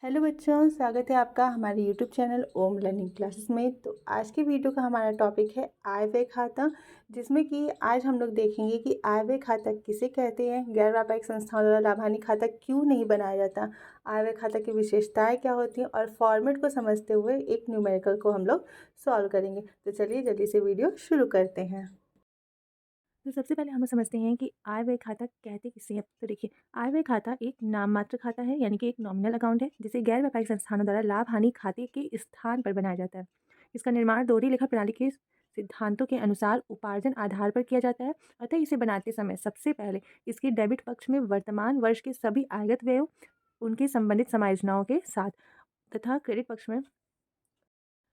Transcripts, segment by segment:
Hello बच्चों, स्वागत है आपका हमारे यूट्यूब चैनल ओम लर्निंग क्लासेस में। तो आज की वीडियो का हमारा टॉपिक है आय व्यय खाता, जिसमें कि आज हम लोग देखेंगे कि आय व्यय खाता किसे कहते हैं, गैर व्यापारिक संस्थाओं द्वारा लाभानी खाता क्यों नहीं बनाया जाता, आय व्यय खाता की विशेषताएं क्या होती हैं और फॉर्मेट को समझते हुए एक न्यूमेरिकल को हम लोग सॉल्व करेंगे। तो चलिए जल्दी से वीडियो शुरू करते हैं। तो सबसे पहले हम समझते हैं कि आय व्यय खाता कहते किसे हैं। तो देखिए, आय व्यय खाता एक नाम मात्र खाता है, यानी कि एक नॉमिनल अकाउंट है जिसे गैर व्यापारिक संस्थानों द्वारा लाभ हानि खाते के स्थान पर बनाया जाता है। इसका निर्माण दोहरी लेखा प्रणाली के सिद्धांतों के अनुसार उपार्जन आधार पर किया जाता है। अतः इसे बनाते समय सबसे पहले इसके डेबिट पक्ष में वर्तमान वर्ष के सभी आयगत व्ययों, उनके संबंधित समायोजनाओं के साथ, तथा क्रेडिट पक्ष में।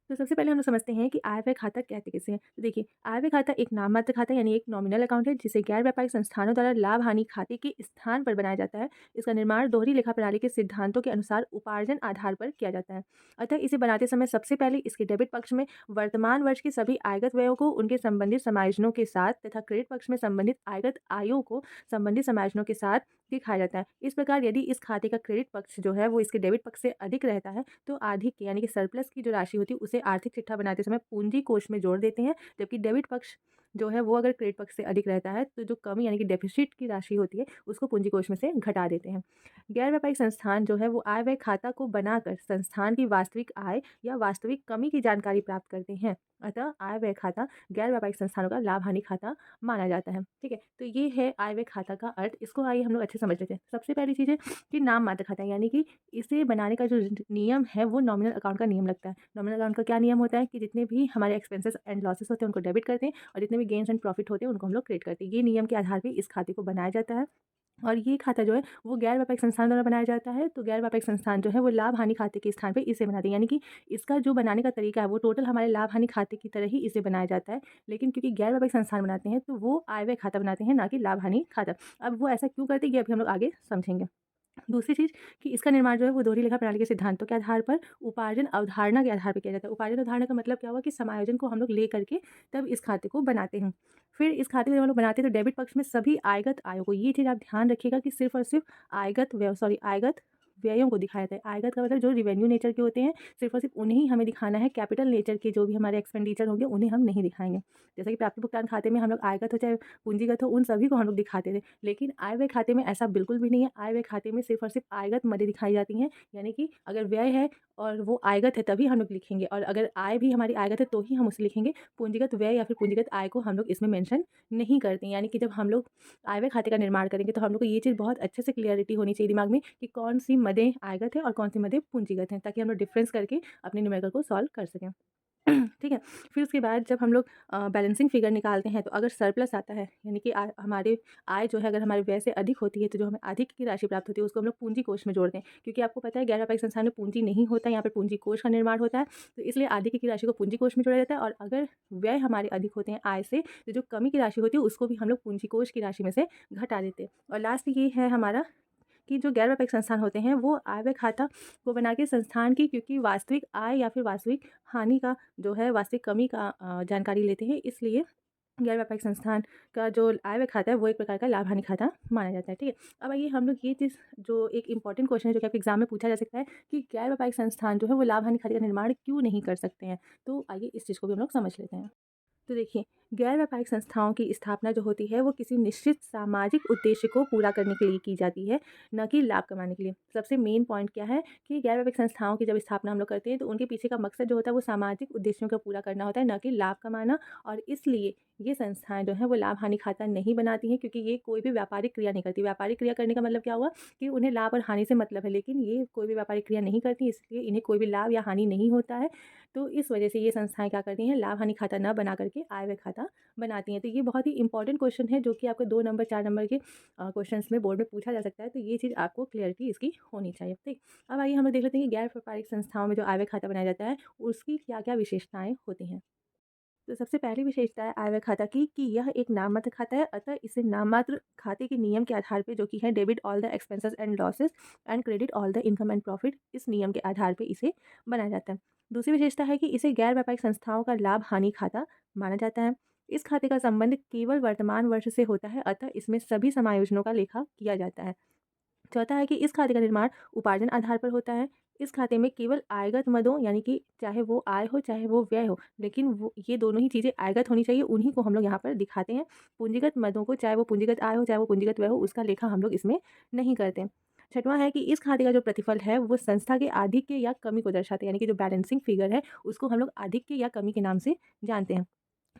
तो सबसे पहले हम लोग समझते हैं कि आय व्यय खाता कहते किसे हैं। तो देखिए, आय व्यय खाता एक नाम मात्र खाता यानी एक नॉमिनल अकाउंट है जिसे गैर व्यापारिक संस्थानों द्वारा लाभ हानि खाते के स्थान पर बनाया जाता है। इसका निर्माण दोहरी लेखा प्रणाली के सिद्धांतों के अनुसार उपार्जन आधार पर किया जाता है। अतः इसे बनाते समय सबसे पहले इसके डेबिट पक्ष में वर्तमान वर्ष के सभी आयगत व्ययों को उनके संबंधित समायोजनों के साथ तथा क्रेडिट पक्ष में संबंधित आयगत आयों को संबंधित समायोजनों के साथ दिखाया जाता है। इस प्रकार यदि इस खाते का क्रेडिट पक्ष जो है वो इसके डेबिट पक्ष से अधिक रहता है तो अधिक यानी कि सरप्लस की जो राशि होती है उसे आर्थिक चिट्ठा बनाते समय पूंजी कोष में जोड़ देते हैं, जबकि डेबिट पक्ष जो है वो अगर क्रेडिट पक्ष से अधिक रहता है तो जो कमी यानी कि डेफिसिट की राशि होती है उसको पूंजी कोष में से घटा देते हैं। गैर व्यापारिक संस्थान जो है वो आय व्यय खाता को बनाकर संस्थान की वास्तविक आय या वास्तविक कमी की जानकारी प्राप्त करते हैं। अतः आय व्यय खाता गैर व्यापारिक संस्थानों का लाभ हानि खाता माना जाता है। ठीक है, तो ये है आय व्यय खाता का अर्थ। इसको आइए हम लोग अच्छे समझ लेते हैं। सबसे पहली चीज़ है कि नाम मात्र खाता है, यानी कि इसे बनाने का जो नियम है वो नॉमिनल अकाउंट का नियम लगता है। नॉमिनल अकाउंट का क्या नियम होता है कि जितने भी हमारे एक्सपेंसेस एंड लॉसेस होते हैं उनको डेबिट करते हैं और जितने भी गेन्स एंड प्रॉफिट होते हैं उनको हम लोग क्रेडिट करते हैं। ये नियम के आधार पर इस खाते को बनाया जाता है। और ये खाता जो है वो गैर व्यापारिक संस्थान द्वारा बनाया जाता है। तो गैर व्यापारिक संस्थान जो है वो लाभ हानि खाते के स्थान पे इसे बनाते हैं, यानी कि इसका जो बनाने का तरीका है वो टोटल हमारे लाभ हानि खाते की तरह ही इसे बनाया जाता है। लेकिन क्योंकि गैर व्यापारिक संस्थान बनाते हैं तो वो आय व्यय खाता बनाते हैं, ना कि लाभ हानि खाता। अब वो ऐसा क्यों करते हैं ये अभी हम लोग आगे समझेंगे। दूसरी चीज़ कि इसका निर्माण जो है वो दोहरी लेखा प्रणाली के सिद्धांतों के आधार पर उपार्जन अवधारणा के आधार पर किया जाता है। उपार्जन अवधारणा का मतलब क्या हुआ कि समायोजन को हम लोग ले करके तब इस खाते को बनाते हैं। फिर इस खाते को जब हम लोग बनाते हैं तो डेबिट पक्ष में सभी आयगत आयों को, ये चीज़ आप ध्यान रखिएगा कि सिर्फ और सिर्फ आयगत व्ययों को दिखाया जाता है। आयगत का मतलब जो रिवेन्यू नेचर के होते हैं सिर्फ और सिर्फ उन्हें हमें दिखाना है। कैपिटल नेचर के जो भी हमारे एक्सपेंडिचर होंगे उन्हें हम नहीं दिखाएंगे। जैसा कि प्राप्ति भुगतान खाते में हम लोग आयगत हो चाहे पूंजीगत हो उन सभी को हम लोग दिखाते थे, लेकिन आय व्यय खाते में ऐसा बिल्कुल भी नहीं है। आय व्यय खाते में सिर्फ और सिर्फ आयगत मदें दिखाई जाती हैं, यानी कि अगर व्यय है और वो आयगत है तभी हम लोग लिखेंगे, और अगर आय भी हमारी आयगत है तो ही हम उसे लिखेंगे। पूंजीगत व्यय या फिर पूंजीगत आय को हम लोग इसमें मेंशन नहीं करते हैं। यानी कि जब हम लोग आय व्यय खाते का निर्माण करेंगे तो हम लोग को ये चीज़ बहुत अच्छे से क्लियरिटी होनी चाहिए दिमाग में कि कौन सी मदें आयगत है और कौन सी मदें पूंजीगत हैं, ताकि हम लोग डिफरेंस करके अपने न्यूमेरिकल को सॉल्व कर सकें। ठीक है। फिर उसके बाद जब हम लोग बैलेंसिंग फिगर निकालते हैं तो अगर सरप्लस आता है, यानी कि हमारे आय जो है अगर हमारे व्यय से अधिक होती है तो जो हमें अधिक की राशि प्राप्त होती है उसको हम लोग पूंजी कोष में जोड़ते हैं, क्योंकि आपको पता है गैर व्यापारिक संस्थान में पूंजी नहीं होता है, यहाँ पे पूंजी कोष का निर्माण होता है। तो इसलिए अधिक की राशि को पूंजी कोष में जोड़ा जाता है, और अगर व्यय हमारे अधिक होते हैं आय से तो जो कमी की राशि होती है उसको भी हम लोग पूंजी कोष की राशि में से घटा देते हैं। और लास्ट ये है हमारा कि जो गैर व्यापारिक संस्थान होते हैं वो आय व्यय खाता को बना के संस्थान की क्योंकि वास्तविक आय या फिर वास्तविक हानि का जो है वास्तविक कमी का जानकारी लेते हैं, इसलिए गैर व्यापारिक संस्थान का जो आय व्यय खाता है वो एक प्रकार का लाभ हानि खाता माना जाता है। ठीक है, अब आइए हम लोग ये चीज़ जो एक इंपॉर्टेंट क्वेश्चन है जो कि आपके एग्जाम में पूछा जा सकता है कि गैर व्यापारिक संस्थान जो है वो लाभ हानि खाते का निर्माण क्यों नहीं कर सकते हैं। तो आइए इस चीज़ को भी हम लोग समझ लेते हैं। तो देखिए, गैर व्यापारिक संस्थाओं की स्थापना जो होती है वो किसी निश्चित सामाजिक उद्देश्य को पूरा करने के लिए की जाती है, न कि लाभ कमाने के लिए। सबसे मेन पॉइंट क्या है कि गैर व्यापारिक संस्थाओं की जब स्थापना हम लोग करते हैं तो उनके पीछे का मकसद जो होता है वो सामाजिक उद्देश्यों को पूरा करना होता है, न कि लाभ कमाना। और इसलिए ये संस्थाएं जो है वो लाभ हानि खाता नहीं बनाती हैं, क्योंकि ये कोई भी व्यापारिक क्रिया नहीं करती। व्यापारिक क्रिया करने का मतलब क्या हुआ कि उन्हें लाभ और हानि से मतलब है, लेकिन ये कोई भी व्यापारिक क्रिया नहीं करती, इसलिए इन्हें कोई भी लाभ या हानि नहीं होता है। तो इस वजह से ये संस्थाएं क्या करती हैं, लाभ हानि खाता न बना करके आय व्यय खाता बनाती हैं। तो ये बहुत ही इंपॉर्टेंट क्वेश्चन है जो कि आपके 2 नंबर 4 नंबर के क्वेश्चंस में बोर्ड में पूछा जा सकता है। तो ये चीज़ आपको क्लियरिटी इसकी होनी चाहिए। ठीक, अब आइए हम लोग देख लेते हैं कि गैर व्यापारिक संस्थाओं में जो आय व्यय खाता बनाया जाता है उसकी क्या क्या विशेषताएं होती हैं। तो सबसे पहली विशेषता है आय व्यय खाता की कि यह एक नाम मात्र खाता है। अतः इसे नाम मात्र खाते के नियम के आधार पे जो कि है debit all the expenses and losses and credit all the income and profit, इस नियम के आधार पे इसे बनाया जाता है। दूसरी विशेषता है कि इसे गैर व्यापारिक संस्थाओं का लाभ हानि खाता माना जाता है। इस खाते का संबंध केवल वर्तमान वर्ष से होता है, अतः इसमें सभी समायोजनों का लेखा किया जाता है। चौथा है कि इस खाते का निर्माण उपार्जन आधार पर होता है। इस खाते में केवल आयगत मदों यानी कि चाहे वो आय हो चाहे वो व्यय हो, लेकिन वो ये दोनों ही चीज़ें आयगत होनी चाहिए, उन्हीं को हम लोग यहाँ पर दिखाते हैं। पूंजीगत मदों को, चाहे वो पूंजीगत आय हो चाहे वो पूंजीगत व्यय हो, उसका लेखा हम लोग इसमें नहीं करते। छठवां है कि इस खाते का जो प्रतिफल है वो संस्था के आधिक्य या कमी को दर्शाते हैं, यानी कि जो बैलेंसिंग फिगर है उसको हम लोग आधिक्य या कमी के नाम से जानते हैं।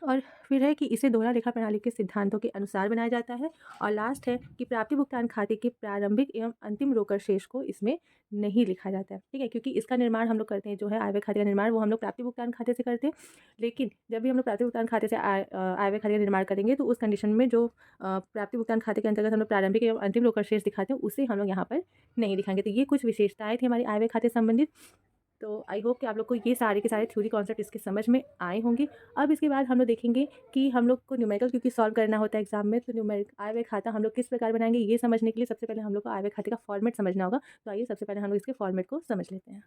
और फिर है कि इसे दोहरा लेखा प्रणाली के सिद्धांतों के अनुसार बनाया जाता है। और लास्ट है कि प्राप्ति भुगतान खाते के प्रारंभिक एवं अंतिम रोकड़ शेष को इसमें नहीं लिखा जाता है, ठीक है? क्योंकि इसका निर्माण हम लोग करते हैं, जो है आय व्यय खाते का निर्माण वो हम लोग प्राप्ति भुगतान खाते से करते हैं। लेकिन जब भी हम लोग प्राप्ति भुगतान खाते से आय व्यय खाते का निर्माण करेंगे तो उस कंडीशन में जो प्राप्ति भुगतान खाते के अंतर्गत हम लोग प्रारंभिक एवं अंतिम रोकड़ शेष दिखाते हैं, उसे हम लोग यहाँ पर नहीं दिखाएंगे। तो ये कुछ विशेषताएं थी हमारी आय व्यय खाते से संबंधित। तो आई होप कि आप लोग को ये सारे के सारे थ्योरी कॉन्सेप्ट इसके समझ में आए होंगे। अब इसके बाद हम लोग देखेंगे कि हम लोग को न्यूमेरिकल क्योंकि सॉल्व करना होता है एग्जाम में, तो न्यूमेरिक आय व्यय खाता हम लोग किस प्रकार बनाएंगे, ये समझने के लिए सबसे पहले हम लोग को आय व्यय खाते का फॉर्मेट समझना होगा। तो आइए सबसे पहले हम लोग इसके फॉर्मेट को समझ लेते हैं।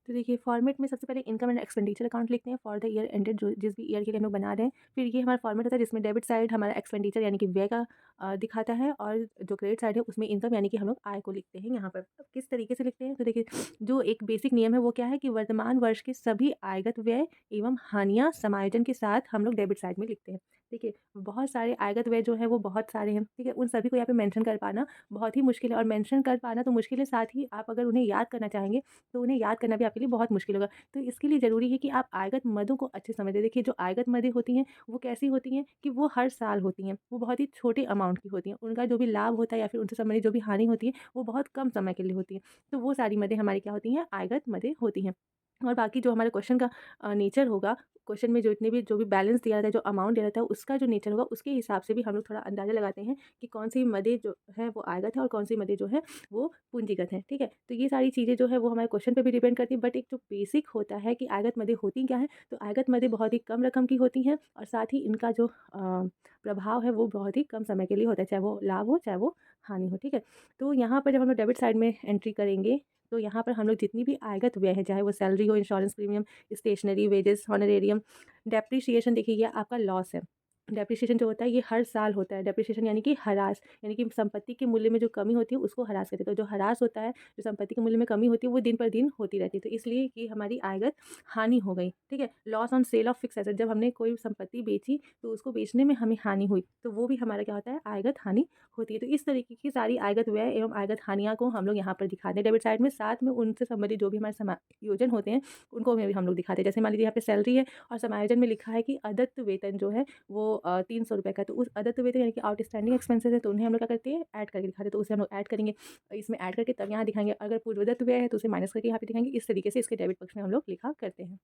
तो देखिए फॉर्मेट में सबसे पहले इनकम एंड एक्सपेंडिचर अकाउंट लिखते हैं फॉर द ईयर एंडेड, जो जिस भी ईयर के लिए हम लोग बना रहे हैं। फिर ये हमारा फॉर्मेट होता है जिसमें डेबिट साइड हमारा एक्सपेंडिचर यानी कि व्यय का दिखाता है, और जो क्रेडिट साइड है उसमें इनकम यानी कि हम लोग आय को लिखते हैं यहाँ पर। अब किस तरीके से लिखते हैं, तो देखिए जो एक बेसिक नियम है वो क्या है कि वर्तमान वर्ष के सभी आयगत व्यय एवं हानियाँ समायोजन के साथ हम लोग डेबिट साइड में लिखते हैं। देखिए बहुत सारे आयगत व्यय जो है वो बहुत सारे हैं, ठीक है? उन सभी को यहाँ पे मेंशन कर पाना बहुत ही मुश्किल है, और मेंशन कर पाना तो मुश्किल है, साथ ही आप अगर उन्हें याद करना चाहेंगे तो उन्हें याद करना भी आपके लिए बहुत मुश्किल होगा। तो इसके लिए ज़रूरी है कि आप आयगत मदों को अच्छे से समझें। देखिए जो आयगत मदें होती हैं वो कैसी होती हैं कि वो हर साल होती हैं, वो बहुत ही छोटे अमाउंट की होती हैं। उनका जो भी लाभ होता है या फिर उनसे संबंधित जो भी हानि होती है वो बहुत कम समय के लिए होती है। तो वो सारी मदें हमारी क्या होती हैं, आयगत मदें होती हैं। और बाकी जो हमारे क्वेश्चन का नेचर होगा, क्वेश्चन में जो भी बैलेंस दिया रहता है, जो अमाउंट दिया रहता है, उसका जो नेचर होगा उसके हिसाब से भी हम लोग थोड़ा अंदाज़ा लगाते हैं कि कौन सी मदें जो है वो आयगत है और कौन सी मदें जो है वो पूंजीगत है, ठीक है? तो ये सारी चीज़ें जो है वो हमारे क्वेश्चन पे भी डिपेंड करती है, बट एक जो बेसिक होता है कि आयगत मदें होती क्या हैं, तो आयगत मदें बहुत ही कम रकम की होती हैं, और साथ ही इनका जो प्रभाव है वो बहुत ही कम समय के लिए होता है, चाहे वो लाभ हो चाहे वो हानि हो, ठीक है? तो यहाँ पर जब हम लोग डेबिट साइड में एंट्री करेंगे तो यहाँ पर हम लोग जितनी भी आयगत व्यय है, चाहे वो सैलरी हो, insurance premium, stationery, wages, honorarium, depreciation, देखिए ये आपका लॉस है। डेप्रिसिएशन जो होता है ये हर साल होता है। डेप्रिसिएशन यानी कि ह्रास, यानी कि संपत्ति के मूल्य में जो कमी होती है उसको ह्रास कहते हैं। तो जो ह्रास होता है, जो संपत्ति के मूल्य में कमी होती है वो दिन पर दिन होती रहती है। तो इसलिए कि हमारी आयगत हानि हो गई, ठीक है? Loss on sale of fix asset, जब हमने कोई संपत्ति बेची तो उसको बेचने में हमें हानि हुई, तो वो भी हमारा क्या होता है, आयगत हानि होती है। तो इस तरीके की सारी आयगत व्यय एवं आयगत हानियाँ को हम लोग यहाँ पर दिखाते हैं डेबिट साइड में। साथ में उनसे संबंधित जो भी हमारे समायोजन होते हैं उनको भी हम लोग दिखाते हैं। जैसे मान लीजिए यहाँ पे सैलरी है और समायोजन में लिखा है कि अदत्त वेतन जो है वो 300 रुपये का है, तो उस अदत्त वेतन यानी कि आउटस्टैंडिंग एक्सपेंसेस है, तो उन्हें हम लोग क्या करते हैं, ऐड करके दिखाते हैं। तो उसे हम लोग ऐड करेंगे, इसमें ऐड करके तब यहाँ दिखाएंगे। अगर पूर्वदत्त व्यय है तो उसे माइनस करके यहाँ पे दिखाएंगे। इस तरीके से इसके डेबिट पक्ष में हम लोग लिखा करते हैं।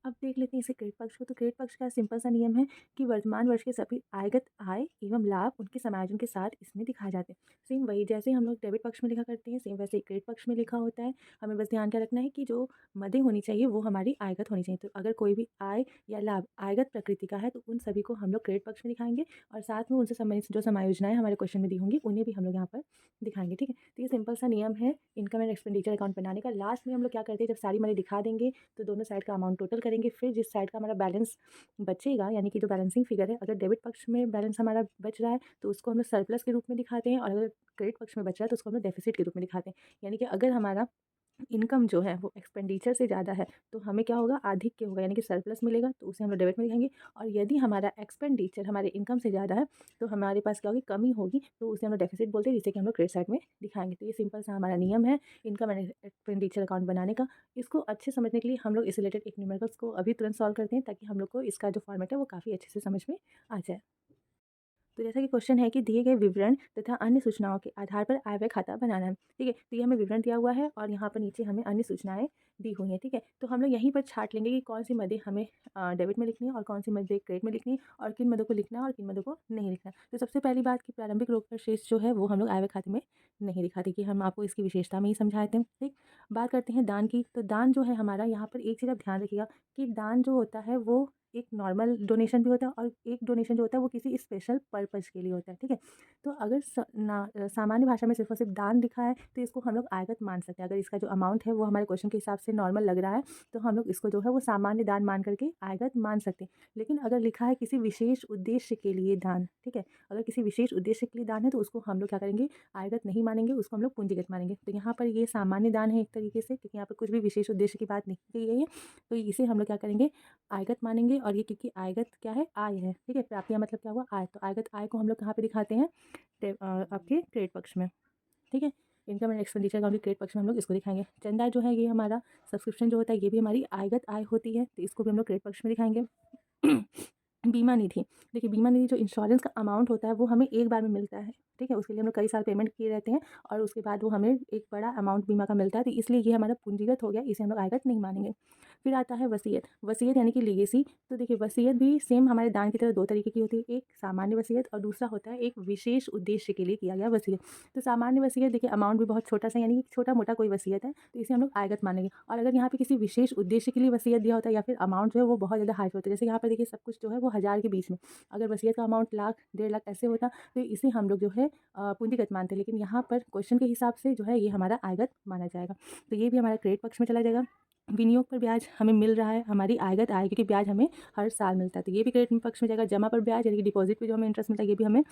अब देख लेते हैं इसे क्रेडिट पक्ष को। तो क्रेडिट पक्ष का सिंपल सा नियम है कि वर्तमान वर्ष के सभी आयगत आय एवं लाभ उनके समायोजन के साथ इसमें दिखाए जाते हैं। सेम वही जैसे हम लोग डेबिट पक्ष में लिखा करते हैं, सेम वैसे ही क्रेडिट पक्ष में लिखा होता है। हमें बस ध्यान क्या रखना है कि जो मदें होनी चाहिए वो हमारी आयगत होनी चाहिए। तो अगर कोई भी आय या लाभ आयगत प्रकृति का है तो उन सभी को हम लोग क्रेडिट पक्ष में दिखाएंगे, और साथ में उनसे संबंधित जो समायोजनाएं हमारे क्वेश्चन में दी होंगी उन्हें भी हम लोग यहाँ पर दिखाएंगे, ठीक है? तो ये सिंपल सा नियम है इनकम एंड एक्सपेंडिचर अकाउंट बनाने का। लास्ट में हम लोग क्या करते हैं, जब सारी मदें दिखा देंगे तो दोनों साइड का अमाउंट टोटल करेंगे। फिर जिस साइड का हमारा बैलेंस बचेगा, यानी कि जो बैलेंसिंग फिगर है, अगर डेबिट पक्ष में बैलेंस हमारा बच रहा है तो उसको हम लोग सरप्लस के रूप में दिखाते हैं, और अगर क्रेडिट पक्ष में बच रहा है तो उसको हम लोग डेफिसिट के रूप में दिखाते हैं। यानी कि अगर हमारा इनकम जो है वो एक्सपेंडिचर से ज़्यादा है तो हमें क्या होगा, आधिक्य होगा, यानी कि सरप्लस मिलेगा, तो उसे हम लोग डेबिट में दिखाएंगे। और यदि हमारा एक्सपेंडिचर हमारे इनकम से ज़्यादा है तो हमारे पास क्या होगी, कमी होगी, तो उसे हम लोग डेफिसिट बोलते हैं, जिसे कि हम लोग क्रेडिट साइड में दिखाएंगे। तो ये सिंपल सा हमारा नियम है इनकम एंड एक्सपेंडिचर अकाउंट बनाने का। इसको अच्छे समझने के लिए हम लोग इस रिलेटेड एक न्यूमेरिकल्स को अभी तुरंत सॉल्व करते हैं, ताकि हम लोग को इसका जो फॉर्मेट है वो काफ़ी अच्छे से समझ में आ जाए। तो जैसा कि क्वेश्चन है कि दिए गए विवरण तथा अन्य सूचनाओं के आधार पर आय व्यय खाता बनाना है, ठीक है? तो ये हमें विवरण दिया हुआ है और यहाँ पर नीचे हमें अन्य सूचनाएं दी हुई हैं, ठीक है? तो हम लोग यहीं पर छाट लेंगे कि कौन सी मदें हमें डेबिट में लिखनी है और कौन सी मदें क्रेडिट में लिखनी है, और किन मदों को लिखना है और किन मदों को नहीं लिखना है। तो सबसे पहली बात कि प्रारंभिक रोकड़ शेष जो है वो हम लोग आय व्यय खाते में नहीं दिखाते, कि हम आपको इसकी विशेषता में ही समझाए थे, ठीक? बात करते हैं दान की। तो दान जो है हमारा, यहाँ पर एक चीज़ आप ध्यान रखिएगा कि दान जो होता है वो एक नॉर्मल डोनेशन भी होता है और एक डोनेशन जो होता है वो किसी स्पेशल पर्पज़ के लिए होता है, ठीक है। तो अगर सामान्य भाषा में सिर्फ़ और सिर्फ दान लिखा है तो इसको हम लोग आयगत मान सकते हैं। अगर इसका जो अमाउंट है वो हमारे क्वेश्चन के हिसाब से नॉर्मल लग रहा है तो हम लोग इसको जो है वो सामान्य दान मान करके आयगत मान सकते हैं। लेकिन अगर लिखा है किसी विशेष उद्देश्य के लिए दान, ठीक है, अगर किसी विशेष उद्देश्य के लिए दान है तो उसको हम लोग क्या करेंगे, आयगत नहीं मानेंगे, उसको हम लोग पूंजीगत मानेंगे। तो यहाँ पर ये सामान्य दान है एक तरीके से, क्योंकि यहाँ पर कुछ भी विशेष उद्देश्य की बात नहीं की गई है, तो इसे हम लोग क्या करेंगे, आयगत मानेंगे। और ये क्योंकि आयगत क्या है, आय है, ठीक है, प्राप्तियाँ मतलब क्या हुआ, आय। तो आयगत आय को हम लोग कहाँ पे दिखाते हैं, आपके क्रेडिट पक्ष में, ठीक है। इनकम एंड एक्सपेंडिचर अकाउंट के क्रेडिट पक्ष में हम लोग इसको दिखाएंगे। चंदा जो है ये हमारा सब्सक्रिप्शन जो होता है ये भी हमारी आयगत आय होती है, तो इसको भी हम लोग क्रेडिट पक्ष में दिखाएंगे। बीमा निधि, देखिए बीमा निधि जो इंश्योरेंस का अमाउंट होता है वो हमें एक बार में मिलता है, ठीक है, उसके लिए हम लोग कई साल पेमेंट किए रहते हैं और उसके बाद वो हमें एक बड़ा अमाउंट बीमा का मिलता है, तो इसलिए ये हमारा पूंजीगत हो गया, इसे हम लोग आयगत नहीं मानेंगे। फिर आता है वसीयत, वसीयत यानी कि लीगेसी। तो देखिए वसीयत भी सेम हमारे दान की तरह दो तरीके की होती है, एक सामान्य वसीयत और दूसरा होता है एक विशेष उद्देश्य के लिए किया गया वसीयत। तो सामान्य वसीयत देखिए अमाउंट भी बहुत छोटा सा, यानी कि छोटा मोटा कोई वसीयत है, तो इसे हम लोग आयगत मानेंगे। और अगर यहाँ पे किसी विशेष उद्देश्य के लिए वसीयत दिया होता है या फिर अमाउंट जो है वो बहुत ज़्यादा हाई होता है, जैसे यहाँ पर देखिए सब कुछ जो है वो 1000 के बीच में, अगर वसीयत का अमाउंट लाख 1.5 लाख ऐसे होता तो इसे हम लोग जो है पूंजीगत मानते हैं। लेकिन यहाँ पर क्वेश्चन के हिसाब से जो है ये हमारा आयगत माना जाएगा, तो ये भी हमारा क्रेडिट पक्ष में चला जाएगा। विनियोग पर ब्याज हमें मिल रहा है, हमारी आयगत आय, क्योंकि ब्याज हमें हर साल मिलता है, तो ये भी क्रेडिट पक्ष में जाएगा। जमा पर ब्याज यानी कि डिपॉजिट पे जो हमें इंटरेस्ट मिलता है ये भी हमें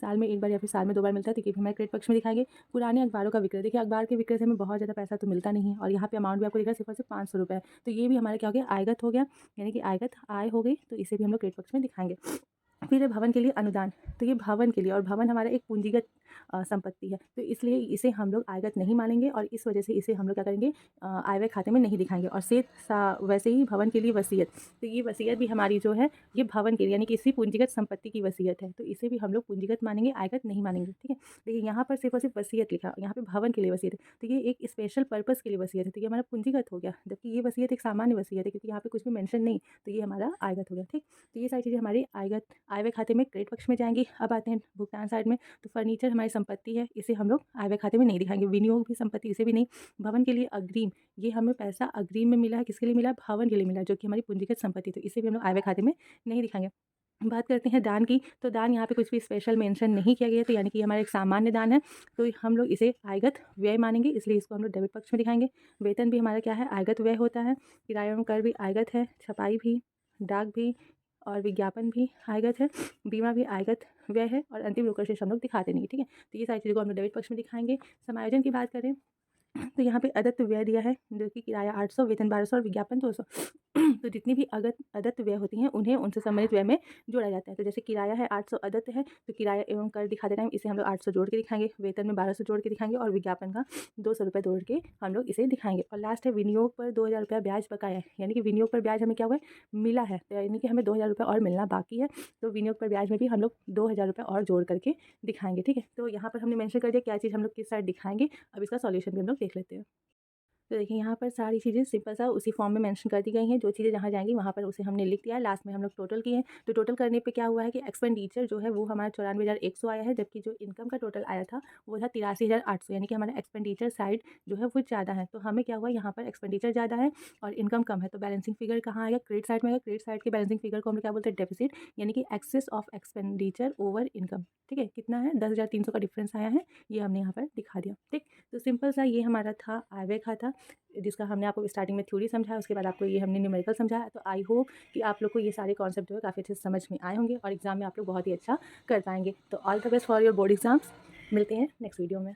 साल में एक बार या फिर साल में 2 बार मिलता है, तो ये भी हमारे क्रेडिट पक्ष में दिखाएंगे। पुराने अखबारों का विक्रय, देखिए अखबार के विक्रय से हमें बहुत ज़्यादा पैसा तो मिलता नहीं है और यहाँ पे अमाउंट भी आपको दिख रहा है सिर्फ और सिर्फ 500 रुपये, तो ये भी हमारा क्या हो गया, आयगत हो गया, यानी कि आयगत आय हो गई, तो इसे भी हम लोग क्रेडिट पक्ष में दिखाएंगे। फिर है भवन के लिए अनुदान, तो ये भवन के लिए, और भवन हमारा एक पूंजीगत संपत्ति है, तो इसलिए इसे हम लोग आयगत नहीं मानेंगे और इस वजह से इसे हम लोग क्या करेंगे, आय व्यय खाते में नहीं दिखाएंगे। और से वैसे ही भवन के लिए वसीयत, तो ये वसीयत भी हमारी जो है ये भवन के लिए यानी कि इसी पूंजीगत संपत्ति की वसीयत है, तो इसे भी हम लोग पूंजीगत मानेंगे, आयगत नहीं मानेंगे, ठीक है। देखिए यहाँ पर सिर्फ और सिर्फ वसीयत लिखा, यहाँ पे भवन के लिए वसीयत है, तो ये एक स्पेशल पर्पज़ के लिए वसीयत है, तो ये हमारा पूंजीगत हो गया, जबकि ये वसीयत एक सामान्य वसीयत है क्योंकि यहाँ पे कुछ भी मेंशन नहीं, तो ये हमारा आयगत हो गया, ठीक। तो ये सारी चीज़ें हमारी आयगत आय व्यय खाते में क्रेडिट पक्ष में जाएंगी। अब आते हैं भुगतान साइड में, तो फर्नीचर हमारी संपत्ति है, इसे हम लोग आय व्यय खाते में नहीं दिखाएंगे। विनियोग भी संपत्ति, इसे भी नहीं। भवन के लिए अग्रिम, ये हमें पैसा अग्रिम में मिला है, किसके लिए मिला, भवन के लिए मिला, जो कि हमारी पूंजीगत संपत्ति, तो इसे भी हम लोग आय व्यय खाते में नहीं दिखाएंगे। बात करते हैं दान की, तो दान यहाँ पे कुछ भी स्पेशल मेंशन नहीं किया गया, तो यानी कि हमारा एक सामान्य दान है, तो हम लोग इसे आयगत व्यय मानेंगे, इसलिए इसको हम लोग डेबिट पक्ष में दिखाएंगे। वेतन भी हमारा क्या है, आयगत व्यय होता है। किराया एवं कर भी आयगत है। छपाई भी, डाक भी और विज्ञापन भी आयगत है। बीमा भी आयगत व्यय है और अंतिम रोकड़ शेष हम लोग दिखाते नहीं, ठीक है। तो ये सारी चीज़ों को हम लोग डेबिट पक्ष में दिखाएंगे। समायोजन की बात करें तो यहाँ पे अदत्त व्यय दिया है, जो कि किराया 800, वेतन 1200 और विज्ञापन 200। तो जितनी भी अदत्त व्यय होती हैं उन्हें उनसे संबंधित व्यय में जोड़ा जाता है। तो जैसे किराया है 800 अदत्त है, तो किराया एवं कर दिखाते टाइम इसे हम लोग 800 जोड़ के दिखाएंगे, वेतन में 1200 जोड़ के दिखाएंगे और विज्ञापन का 200 रुपये जोड़ के हम लोग इसे दिखाएंगे। और लास्ट है विनियोग पर 2000 रुपया ब्याज बकाया है, यानी कि विनियोग पर ब्याज हमें क्या हुआ है, मिला है, तो यानी कि हमें 2000 रुपये और मिलना बाकी है, तो विनियोग पर ब्याज में भी हम लोग 2000 रुपये और जोड़ करके दिखाएंगे, ठीक है। तो यहाँ पर हमने मेंशन कर दिया क्या चीज़ हम लोग किस साइड दिखाएंगे। अब इसका सॉल्यूशन भी हम लोग देख लेते हैं। तो देखिए यहाँ पर सारी चीज़ें सिंपल सा उसी फॉर्म में मेंशन कर दी गई हैं, जो चीज़ें जहाँ जाएंगी वहाँ पर उसे हमने लिख दिया है। लास्ट में हम लोग टोटल किए हैं, तो टोटल करने पे क्या हुआ है कि एक्सपेंडिचर जो है वो हमारा 94,100 आया है, जबकि जो इनकम का टोटल आया था वो था 83,800, यानी कि हमारा एक्सपेंडिचर साइड जो है वो ज़्यादा है। तो हमें क्या हुआ, यहाँ पर एक्सपेंडिचर ज़्यादा है और इनकम कम है, तो बैलेंसिंग फिगर कहाँ आएगा, क्रेडिट साइड में आएगा। क्रेडिट साइड के बैलेंसिंग फिगर को हम लोग क्या बोलते हैं, डेफिसिट, यानी कि excess of expenditure over income, ठीक है। कितना है, 10,300 का डिफरेंस आया है, ये हमने यहाँ पर दिखा दिया, ठीक। तो सिंपल सा ये हमारा था आय व्यय खाता, जिसका हमने आपको स्टार्टिंग में थ्योरी समझाया, उसके बाद आपको ये हमने न्यूमेरिकल समझाया। तो आई होप कि आप लोग को ये सारे कॉन्सेप्ट जो है काफ़ी अच्छे से समझ में आए होंगे और एग्जाम में आप लोग बहुत ही अच्छा कर पाएंगे। तो all the best for your board exams, मिलते हैं नेक्स्ट वीडियो में।